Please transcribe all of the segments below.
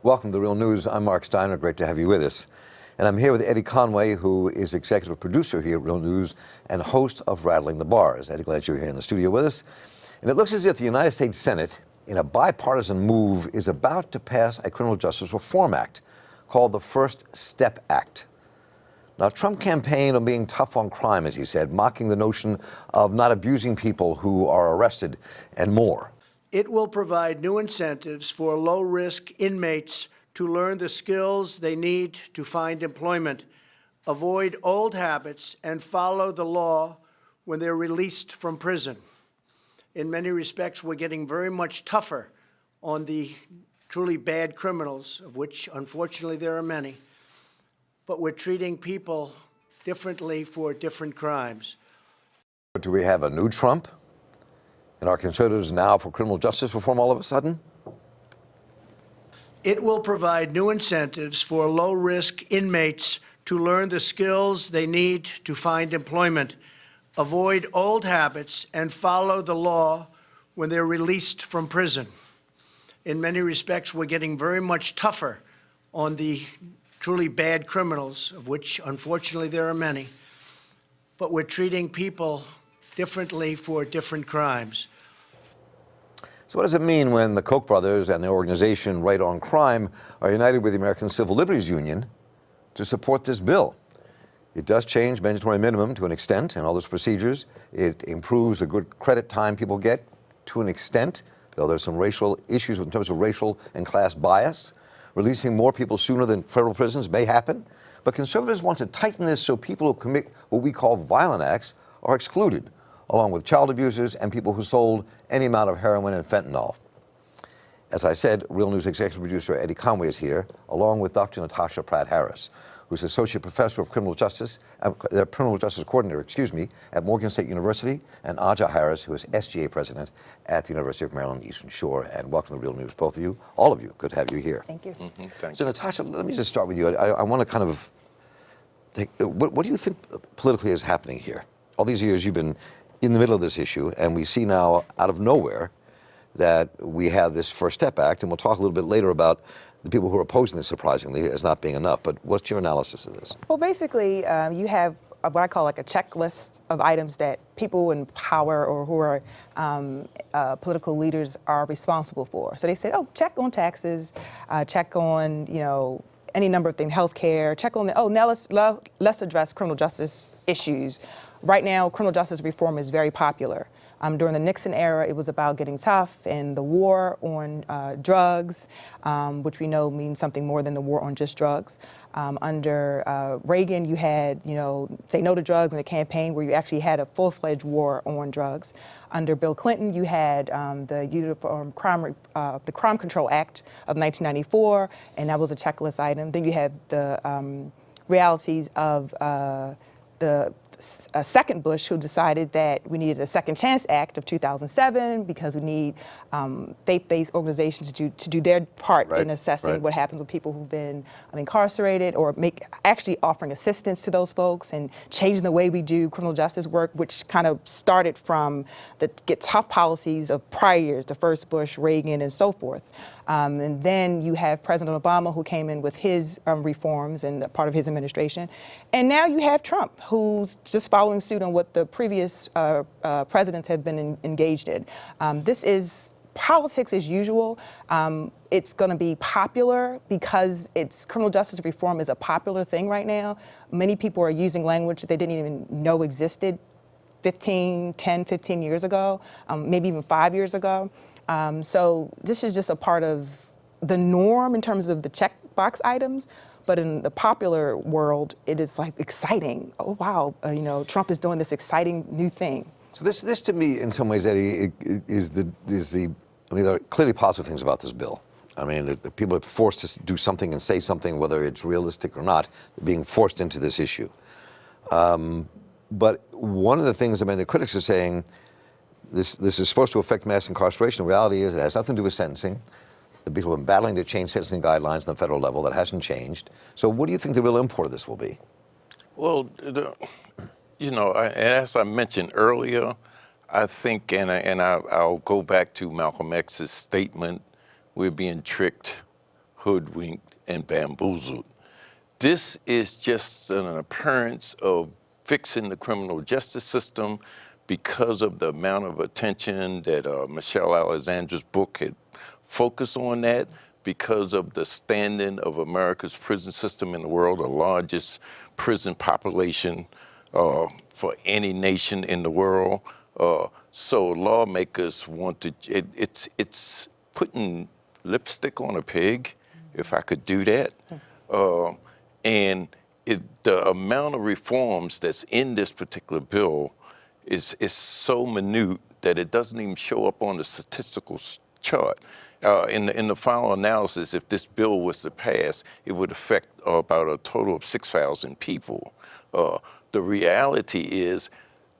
Welcome to Real News. I'm Mark Steiner. Great to have you with us. And I'm here with Eddie Conway, who is executive producer here at Real News and host of Rattling the Bars. Eddie, glad you're here in the studio with us. And it looks as if the United States Senate, in a bipartisan move, is about to pass a criminal justice reform act called the First Step Act. Now, Trump campaigned on being tough on crime, as he said, mocking the notion of not abusing people who are arrested and more. It will provide new incentives for low-risk inmates to learn the skills they need to find employment, avoid old habits, and follow the law when they're released from prison. In many respects, we're getting very much tougher on the truly bad criminals, of which, unfortunately, there are many. But we're treating people differently for different crimes. Do we have a new Trump? And are conservatives now for criminal justice reform all of a sudden? It will provide new incentives for low-risk inmates to learn the skills they need to find employment, avoid old habits, and follow the law when they're released from prison. In many respects, we're getting very much tougher on the truly bad criminals, of which, unfortunately, there are many. But we're treating people differently for different crimes. So what does it mean when the Koch brothers and the organization Right on Crime are united with the American Civil Liberties Union to support this bill? It does change mandatory minimum to an extent and all those procedures. It improves the good credit time people get to an extent, though there's some racial issues in terms of racial and class bias. Releasing more people sooner than federal prisons may happen. But conservatives want to tighten this so people who commit what we call violent acts are excluded, along with child abusers and people who sold any amount of heroin and fentanyl. As I said, Real News executive producer Eddie Conway is here, along with Dr. Natasha Pratt who's associate professor of criminal justice, criminal justice coordinator, at Morgan State University, and Aja Harris, who is SGA president at the University of Maryland Eastern Shore. And welcome to Real News, both of you, all of you. Good to have you here. Thank you. Thank you. Natasha, let me just start with you. I want to kind of think, what do you think politically is happening here? All these years you've been in the middle of this issue, and we see now, out of nowhere, that we have this First Step Act, and we'll talk a little bit later about the people who are opposing this, surprisingly, as not being enough. But what's your analysis of this? Well, basically, you have what I call like a checklist of items that people in power or who are political leaders are responsible for. So they say, oh, check on taxes, check on, any number of things, healthcare, check on now let's address criminal justice issues. Right now, criminal justice reform is very popular. During the Nixon era, it was about getting tough, and the war on drugs, which we know means something more than the war on just drugs. Under Reagan, you had, say no to drugs in the campaign, where you actually had a full-fledged war on drugs. Under Bill Clinton, you had the Crime Control Act of 1994, and that was a checklist item. Then you had the realities of the second Bush, who decided that we needed a Second Chance Act of 2007 because we need faith-based organizations to do their part in assessing what happens with people who've been incarcerated, or actually offering assistance to those folks and changing the way we do criminal justice work, which kind of started from the tough policies of prior years, the first Bush, Reagan, and so forth. And then you have President Obama, who came in with his reforms and part of his administration. And now you have Trump, who's just following suit on what the previous presidents have been engaged in. This is politics as usual. It's going to be popular because criminal justice reform is a popular thing right now. Many people are using language that they didn't even know existed 10, 15 years ago, maybe even 5 years ago. So this is just a part of the norm in terms of the checkbox items, but in the popular world, it is like exciting. Oh wow, Trump is doing this exciting new thing. So this to me, in some ways, Eddie, there are clearly positive things about this bill. I mean, the people are forced to do something and say something, whether it's realistic or not, being forced into this issue. But one of the things, the critics are saying, this is supposed to affect mass incarceration. The reality is it has nothing to do with sentencing. The people have been battling to change sentencing guidelines on the federal level. That hasn't changed. So what do you think the real import of this will be? Well, as I mentioned earlier, I think, and I'll go back to Malcolm X's statement, we're being tricked hoodwinked, and bamboozled. This is just an appearance of fixing the criminal justice system because of the amount of attention that Michelle Alexander's book had focused on that, because of the standing of America's prison system in the world, the largest prison population for any nation in the world. So lawmakers want to, it's putting lipstick on a pig, if I could do that. And the amount of reforms that's in this particular bill is so minute that it doesn't even show up on the statistical chart. In the final analysis, if this bill was to pass, it would affect about a total of 6,000 people. The reality is,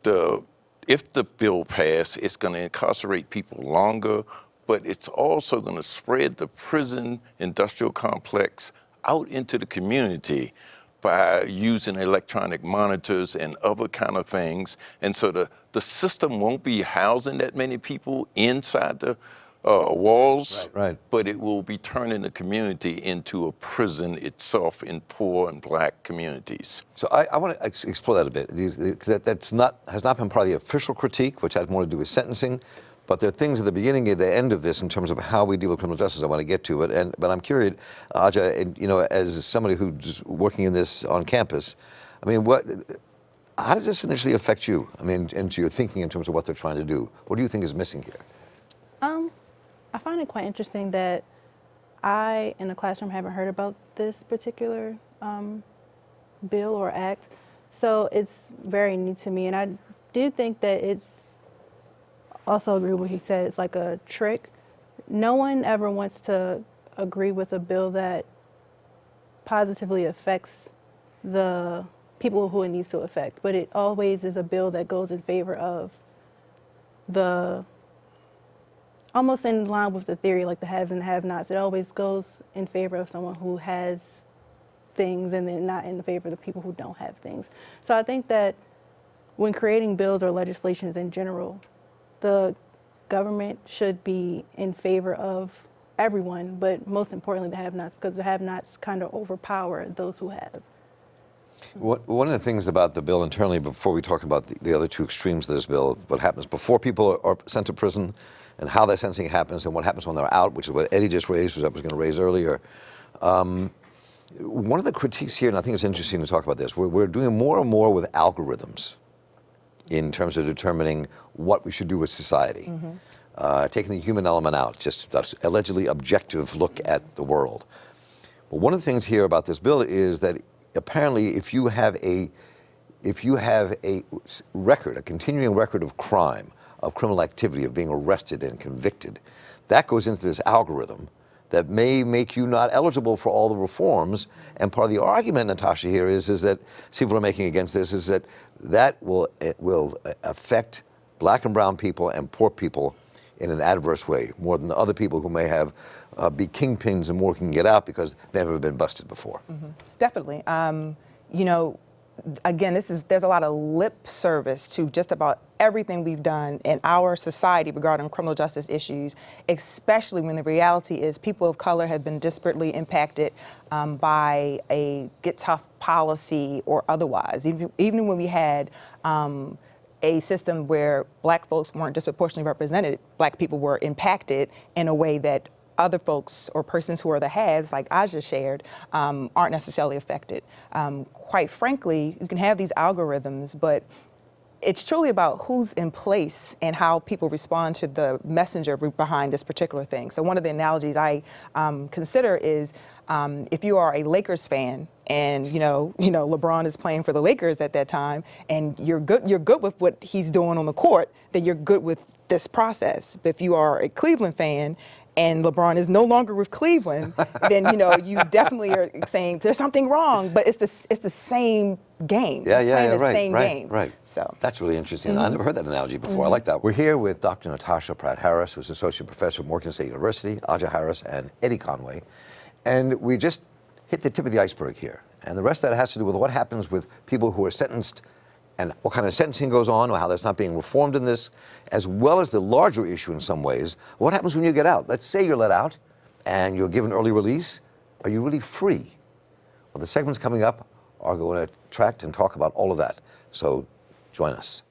if the bill passes, it's going to incarcerate people longer, but it's also going to spread the prison industrial complex out into the community by using electronic monitors and other kind of things. And so the system won't be housing that many people inside the walls, Right. but it will be turning the community into a prison itself in poor and black communities. So I want to explore that a bit. Has not been part of the official critique, which has more to do with sentencing, but there are things at the beginning and the end of this in terms of how we deal with criminal justice I want to get to. But I'm curious, Aja, and, as somebody who's working in this on campus, I mean, how does this initially affect you? I mean, and your thinking in terms of what they're trying to do? What do you think is missing here? I find it quite interesting that I, in the classroom, haven't heard about this particular bill or act. So it's very new to me. And I do think that it's also agree with what he said. It's like a trick. No one ever wants to agree with a bill that positively affects the people who it needs to affect. But it always is a bill that goes in favor of almost in line with the theory, like the haves and the have-nots. It always goes in favor of someone who has things and then not in favor of the people who don't have things. So I think that when creating bills or legislations in general, the government should be in favor of everyone, but most importantly the have-nots, because the have-nots kind of overpower those who have. One of the things about the bill internally, before we talk about the other two extremes of this bill, what happens before people are sent to prison and how that sentencing happens and what happens when they're out, which is what Eddie just raised, which I was going to raise earlier. One of the critiques here, and I think it's interesting to talk about this, we're doing more and more with algorithms in terms of determining what we should do with society. Taking the human element out, just allegedly objective look at the world. But one of the things here about this bill is that apparently if you have a record, a continuing record of crime, of criminal activity, of being arrested and convicted, that goes into this algorithm that may make you not eligible for all the reforms. And part of the argument, Natasha, here is that people are making against this is that will affect black and brown people and poor people in an adverse way, more than the other people who may have be kingpins and more can get out because they've never been busted before. Definitely. Again, there's a lot of lip service to just about everything we've done in our society regarding criminal justice issues, especially when the reality is people of color have been disparately impacted by a get tough policy or otherwise. Even when we had a system where black folks weren't disproportionately represented, black people were impacted in a way that other folks or persons who are the haves, like I just shared, aren't necessarily affected. Quite frankly, you can have these algorithms, but it's truly about who's in place and how people respond to the messenger behind this particular thing. So one of the analogies I consider is if you are a Lakers fan and LeBron is playing for the Lakers at that time, and you're good with what he's doing on the court, then you're good with this process. But if you are a Cleveland fan and LeBron is no longer with Cleveland, then you definitely are saying there's something wrong. But it's the same game. It's playing the same game. Right. So that's really interesting. I never heard that analogy before. I like that. We're here with Dr. Natasha Pratt Harris, who's associate professor at Morgan State University, Aja Harris, and Eddie Conway, and we just hit the tip of the iceberg here. And the rest of that has to do with what happens with people who are sentenced and what kind of sentencing goes on, or how that's not being reformed in this, as well as the larger issue in some ways. What happens when you get out? Let's say you're let out and you're given early release. Are you really free? Well, the segments coming up are going to attract and talk about all of that. So join us.